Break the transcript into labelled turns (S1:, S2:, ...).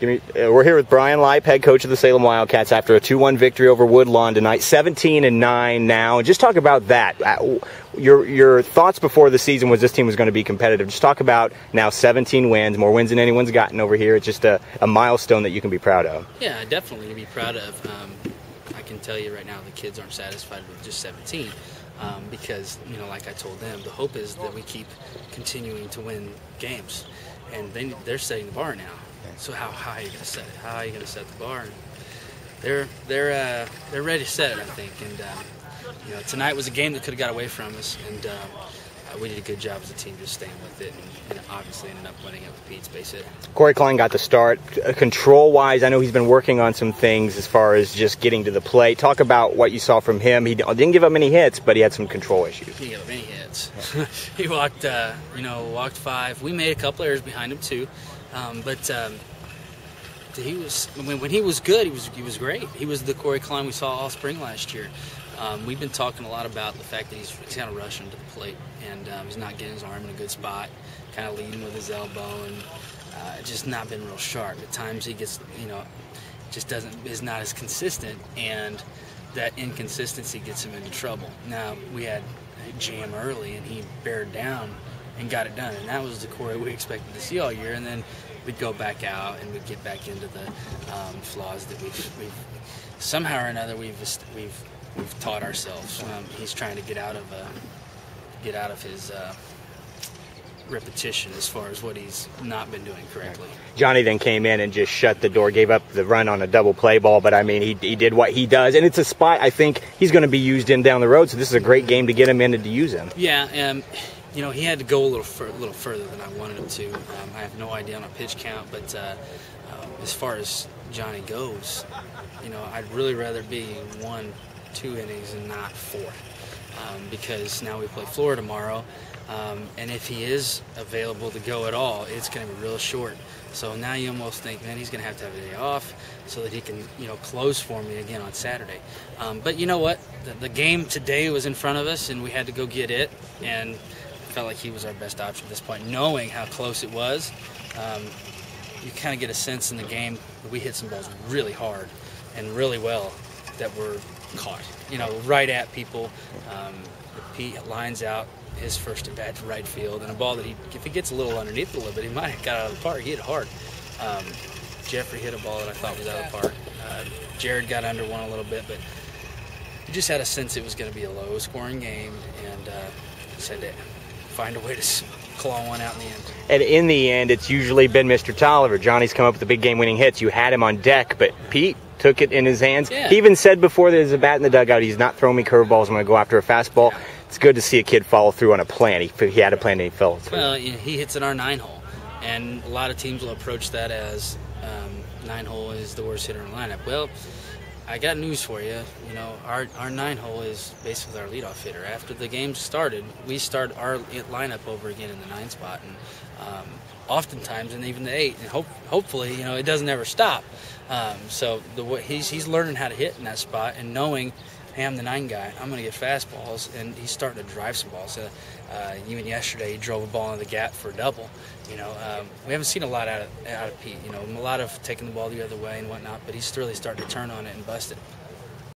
S1: We're here with Brian Lipe, head coach of the Salem Wildcats, after a 2-1 victory over Woodlawn tonight, 17-9 now. And just talk about that. Your thoughts before the season was this team was going to be competitive. Just talk about now 17 wins, more wins than anyone's gotten over here. It's just a milestone that you can be proud of.
S2: Yeah, definitely to be proud of. I can tell you right now the kids aren't satisfied with just 17 because, like I told them, the hope is that we keep continuing to win games. And they're setting the bar now. So how high are you going to set it? How are you going to set the bar? And they're ready to set it, I think. And tonight was a game that could have got away from us, and we did a good job as a team just staying with it, and obviously ended up winning it with Pete's base hit.
S1: Corey Klein got the start. Control-wise, I know he's been working on some things as far as just getting to the plate. Talk about what you saw from him. He didn't give up many hits, but he had some control issues.
S2: He didn't give up any hits. He walked, walked 5. We made a couple errors behind him too, but he was when he was good, he was great. He was the Corey Klein we saw all spring last year. We've been talking a lot about the fact that he's kind of rushing to the plate, and he's not getting his arm in a good spot, kind of leading with his elbow, and just not been real sharp. At times he gets, just is not as consistent, and that inconsistency gets him into trouble. Now, we had a jam early, and he bared down and got it done, and that was the Corey we expected to see all year, and then we'd go back out and we'd get back into the flaws that we've somehow or another we've taught ourselves. He's trying to get out of his repetition as far as what he's not been doing correctly.
S1: Johnny then came in and just shut the door, gave up the run on a double play ball, but I mean he did what he does, and it's a spot I think he's going to be used in down the road, so this is a great game to get him in and to use him.
S2: Yeah, and he had to go a little further than I wanted him to. I have no idea on a pitch count, but as far as Johnny goes, I'd really rather be 1-2 innings and not 4, because now we play Florida tomorrow, and if he is available to go at all, it's going to be real short. So now you almost think, man, he's going to have a day off so that he can, close for me again on Saturday. But you know what? The game today was in front of us, and we had to go get it, and I felt like he was our best option at this point. Knowing how close it was, you kind of get a sense in the game that we hit some balls really hard and really well that were caught, right at people. Pete lines out his first at bat to right field, and a ball that if he gets a little underneath a little bit, he might have got out of the park. He hit it hard. Jeffrey hit a ball that I thought was out of the park. Jared got under one a little bit, but you just had a sense it was going to be a low-scoring game, and just had to find a way to claw one out in the end.
S1: And in the end, it's usually been Mr. Tolliver. Johnny's come up with the big game-winning hits. You had him on deck, but Pete took it in his hands.
S2: Yeah.
S1: He even said before there's a bat in the dugout, he's not throwing me curveballs, I'm going to go after a fastball. Yeah. It's good to see a kid follow through on a plan. He had a plan and he followed through.
S2: Well, he hits in our 9-hole, and a lot of teams will approach that as 9-hole is the worst hitter in the lineup. Well, I got news for you. Our 9-hole is basically our leadoff hitter. After the game started, we start our lineup over again in the 9 spot, and oftentimes, and even the 8, and hopefully, it doesn't ever stop. So he's learning how to hit in that spot, and knowing, hey, I'm the 9 guy, I'm going to get fastballs, and he's starting to drive some balls. Even yesterday, he drove a ball in the gap for a double. We haven't seen a lot out of Pete. A lot of taking the ball the other way and whatnot, but he's really starting to turn on it and bust it.